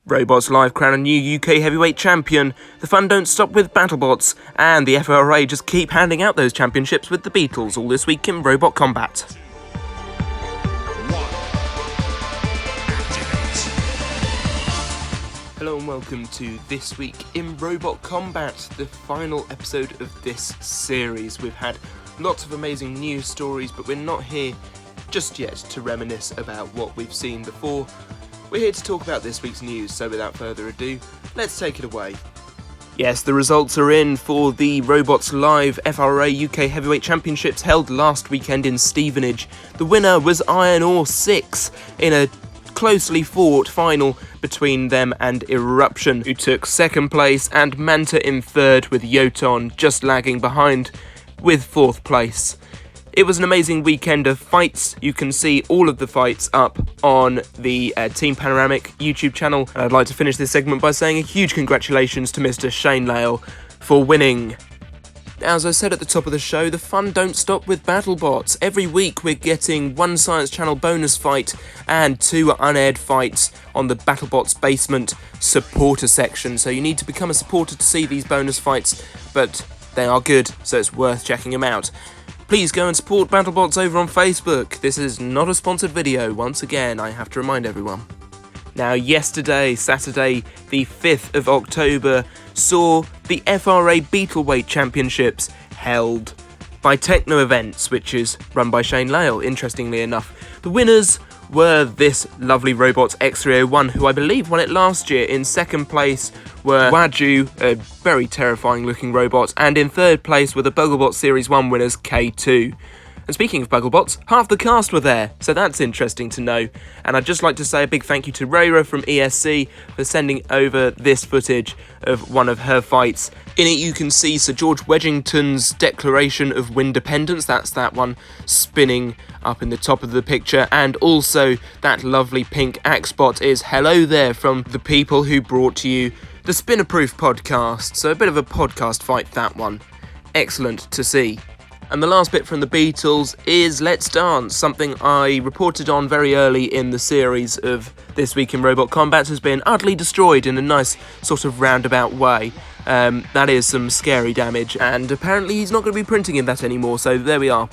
Robots Live crown a new UK heavyweight champion, the fun don't stop with BattleBots, and the FRA just keep handing out those championships with the Beatles all this week in Robot Combat. Hello and welcome to This Week in Robot Combat, the final episode of this series. We've had lots of amazing news stories, but we're not here just yet to reminisce about what we've seen before. We're here to talk about this week's news, so without further ado, let's take it away. Yes, the results are in for the Robots Live FRA UK Heavyweight Championships held last weekend in Stevenage. The winner was Iron Ore 6 in a closely fought final between them and Eruption, who took second place, and Manta in third, with Yoton just lagging behind with fourth place. It was an amazing weekend of fights. You can see all of the fights up on the Team Panoramic YouTube channel. And I'd like to finish this segment by saying a huge congratulations to Mr. Shane Lale for winning. Now, as I said at the top of the show, the fun don't stop with BattleBots. Every week we're getting one Science Channel bonus fight and two unaired fights on the BattleBots Basement supporter section. So you need to become a supporter to see these bonus fights, but they are good, so it's worth checking them out. Please go and support BattleBots over on Facebook. This is not a sponsored video, once again, I have to remind everyone. Now, yesterday, Saturday, the 5th of October, saw the FRA Bettle Championships held by Techno Events, which is run by Shane Lale, interestingly enough. The winners were this lovely robot X301, who I believe won it last year. In second place were Worgear, a very terrifying looking robot, and in third place were the BattleBots Series 1 winners K2. And speaking of BattleBots, half the cast were there, so that's interesting to know. And I'd just like to say a big thank you to Rayra from ESC for sending over this footage of one of her fights. In it you can see Sir George Wedgington's Declaration of Windependence, that's that one spinning up in the top of the picture, and also that lovely pink Axbot is hello there from the people who brought to you the Spinner-Proof podcast, so a bit of a podcast fight, that one. Excellent to see. And the last bit from the Beatles is Let's Dance, something I reported on very early in the series of This Week in Robot Combat has been utterly destroyed in a nice sort of roundabout way. That is some scary damage, and apparently he's not going to be printing in that anymore, so there we are.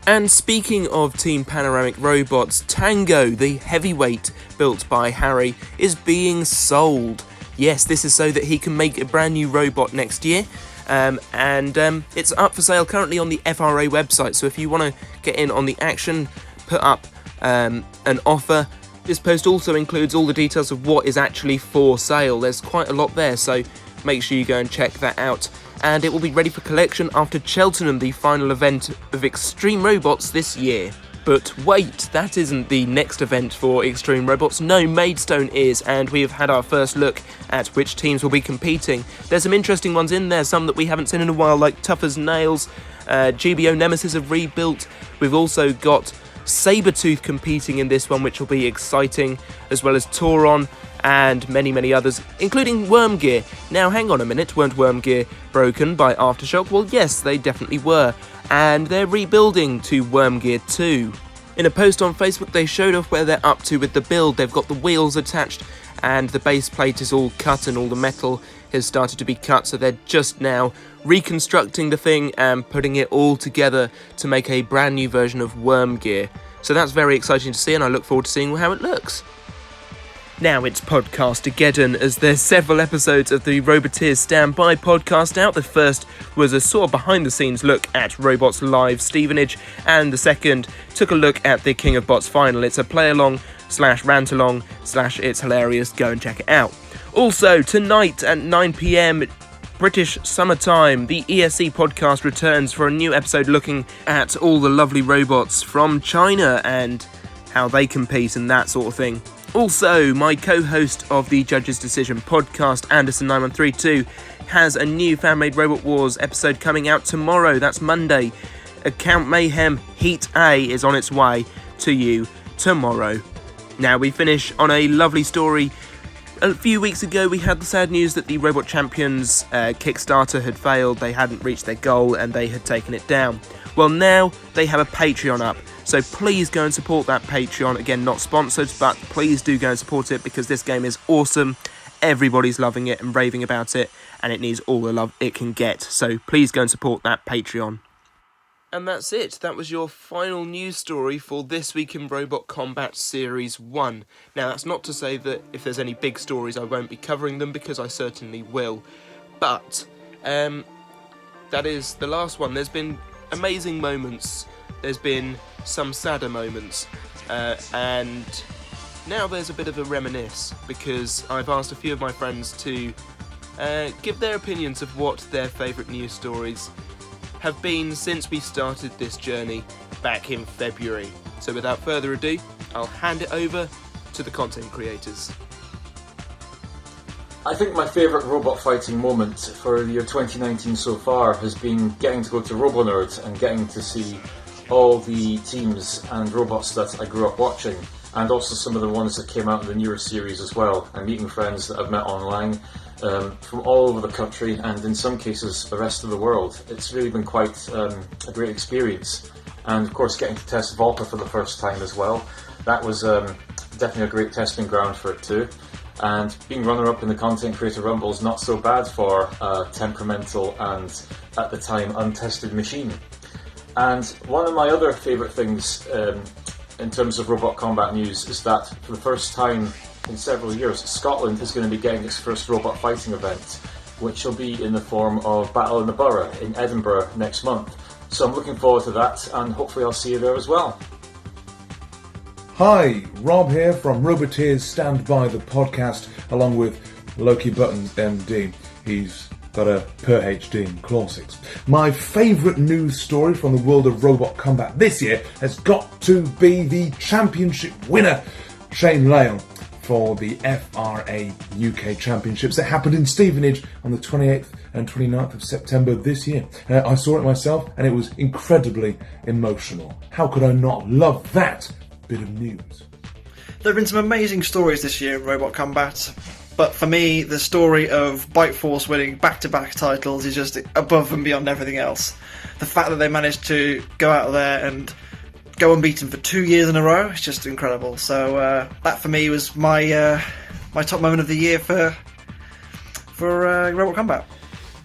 And speaking of Team Panoramic robots, Tango, the heavyweight built by Harry, is being sold. Yes, this is so that he can make a brand new robot next year. It's up for sale currently on the FRA website, so if you want to get in on the action, put up an offer. This post also includes all the details of what is actually for sale. There's quite a lot there, so make sure you go and check that out. And it will be ready for collection after Cheltenham, the final event of Extreme Robots this year. But wait, that isn't the next event for Extreme Robots. No, Maidstone is, and we have had our first look at which teams will be competing. There's some interesting ones in there, some that we haven't seen in a while, like Tough as Nails, GBO Nemesis have rebuilt. We've also got Sabretooth competing in this one, which will be exciting, as well as Tauron and many, many others, including Worgear. Now, hang on a minute, weren't Worgear broken by Aftershock? Well, yes, they definitely were, and they're rebuilding to Worgear 2. In a post on Facebook, they showed off where they're up to with the build. They've got the wheels attached, and the base plate is all cut, and all the metal has started to be cut, so they're just now reconstructing the thing and putting it all together to make a brand new version of Worgear. So that's very exciting to see, and I look forward to seeing how it looks. Now it's Podcastageddon, as there's several episodes of the Roboteers Standby podcast out. The first was a sort of behind-the-scenes look at Robots Live Stevenage, and the second took a look at the King of Bots final. It's a play-along / rant-along / it's hilarious. Go and check it out. Also, tonight at 9 PM British summertime, the ESC podcast returns for a new episode looking at all the lovely robots from China and how they compete and that sort of thing. Also, my co-host of the Judge's Decision podcast, Anderson9132, has a new Fan-Made Robot Wars episode coming out tomorrow. That's Monday. Account Mayhem Heat A is on its way to you tomorrow. Now we finish on a lovely story. A few weeks ago we had the sad news that the Robot Champions Kickstarter had failed. They hadn't reached their goal and they had taken it down. Well, now they have a Patreon up, so please go and support that Patreon. Again, not sponsored, but please do go and support it because this game is awesome everybody's loving it and raving about it, and it needs all the love it can get. So please go and support that Patreon. And that's it. That was your final news story for This Week in Robot Combat Series 1. Now, that's not to say that if there's any big stories I won't be covering them, because I certainly will. But that is the last one. There's been amazing moments. There's been some sadder moments. And now there's a bit of a reminisce, because I've asked a few of my friends to give their opinions of what their favourite news stories have been since we started this journey back in February. So without further ado, I'll hand it over to the content creators. I think my favourite robot fighting moment for the year 2019 so far has been getting to go to RoboNerd and getting to see all the teams and robots that I grew up watching, and also some of the ones that came out in the newer series as well, and meeting friends that I've met online from all over the country, and in some cases the rest of the world. It's really been quite a great experience, and of course getting to test Volta for the first time as well. That was definitely a great testing ground for it too. And being runner-up in the Content Creator Rumble is not so bad for a temperamental and, at the time, untested machine. And one of my other favourite things in terms of robot combat news is that for the first time in several years, Scotland is going to be getting its first robot fighting event, which will be in the form of Battle in Burgh in Edinburgh next month. So I'm looking forward to that, and hopefully I'll see you there as well. Hi, Rob here from Roboteers Standby, the podcast, along with Loki Buttons MD. He's got a per HD in classics. My favourite news story from the world of robot combat this year has got to be the championship winner, Shane Lale, for the FRA UK Championships that happened in Stevenage on the 28th and 29th of September this year. I saw it myself and it was incredibly emotional. How could I not love that bit of news? There have been some amazing stories this year in Robot Combat, but for me, the story of Bite Force winning back-to-back titles is just above and beyond everything else. The fact that they managed to go out there and go unbeaten for 2 years in a row is just incredible. So that for me was my top moment of the year for Robot Combat.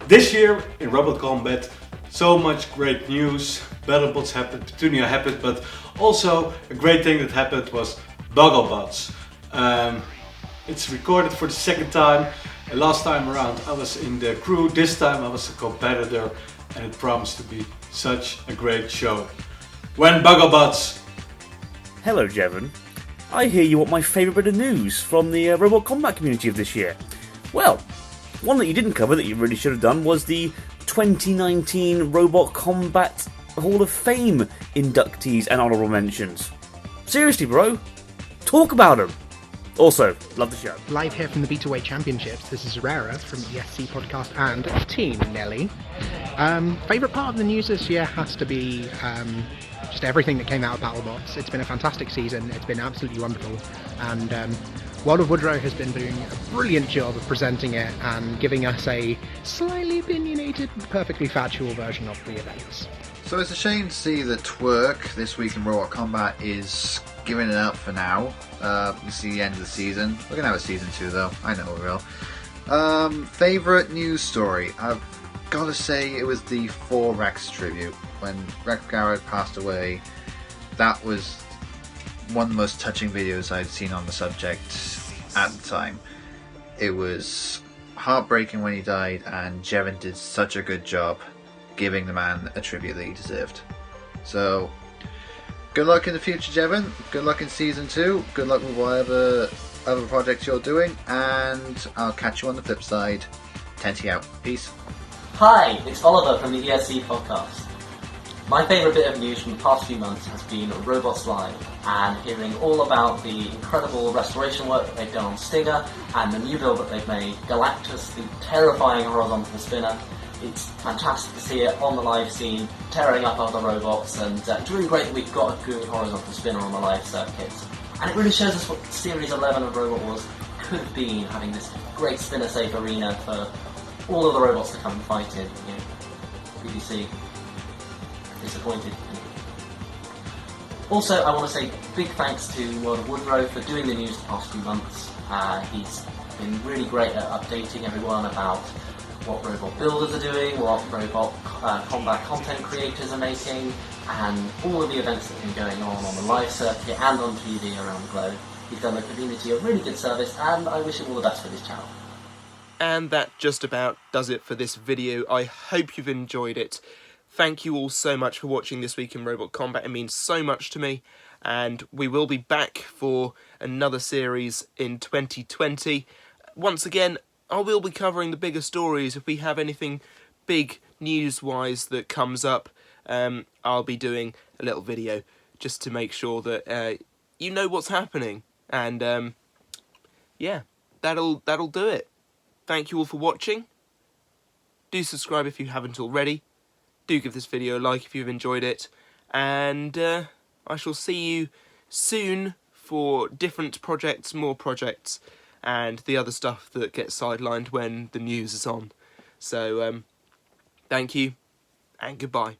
This year in Robot Combat, so much great news. BattleBots happened, Petunia happened, but also a great thing that happened was BattleBots. It's recorded for the second time. Last time around I was in the crew, this time I was a competitor, and it promised to be such a great show. When BattleBots! Hello Jevon, I hear you want my favourite bit of news from the Robot Combat community of this year. Well, one that you didn't cover that you really should have done was the 2019 Robot Combat Hall of Fame inductees and honourable mentions. Seriously bro, talk about them. Also, love the show. Live here from the BWA Championships, this is Rara from ESC Podcast and Team Nelly. Favourite part of the news this year has to be just everything that came out of BattleBots. It's been a fantastic season, it's been absolutely wonderful, and World of Woodrow has been doing a brilliant job of presenting it and giving us a slightly opinionated, perfectly factual version of the events. So it's a shame to see that Twerk this week in Robot Combat is giving it up for now. We see the end of the season. We're going to have a season 2 though, I know we will. Favourite news story? I've got to say it was the 4 Rex tribute. When Rex Garrett passed away, that was one of the most touching videos I'd seen on the subject at the time. It was heartbreaking when he died, and Jevon did such a good job giving the man a tribute that he deserved. So, good luck in the future, Jevon. Good luck in season 2. Good luck with whatever other projects you're doing, and I'll catch you on the flip side. Tenty out. Peace. Hi, it's Oliver from the ESC Podcast. My favourite bit of news from the past few months has been Robots Live, and hearing all about the incredible restoration work that they've done on Stinger, and the new build that they've made, Galactus, the terrifying horizontal spinner. It's fantastic to see it on the live scene, tearing up other robots, and it's really great that we've got a good horizontal spinner on the live circuit. And it really shows us what Series 11 of Robot Wars could have been, having this great spinner-safe arena for all of the robots to come and fight in. You know, BBC, disappointed. Also, I want to say big thanks to World of Woodrow for doing the news the past few months. He's been really great at updating everyone about what robot builders are doing, what robot combat content creators are making, and all of the events that have been going on the live circuit and on TV around the globe. He's done the community a really good service, and I wish him all the best for this channel. And that just about does it for this video. I hope you've enjoyed it. Thank you all so much for watching This Week in Robot Combat. It means so much to me. And we will be back for another series in 2020. Once again, I will be covering the bigger stories. If we have anything big news-wise that comes up, I'll be doing a little video just to make sure that you know what's happening. And yeah, that'll do it. Thank you all for watching. Do subscribe if you haven't already. Do give this video a like if you've enjoyed it. And I shall see you soon for different projects, more projects, and the other stuff that gets sidelined when the news is on. So, thank you, and goodbye.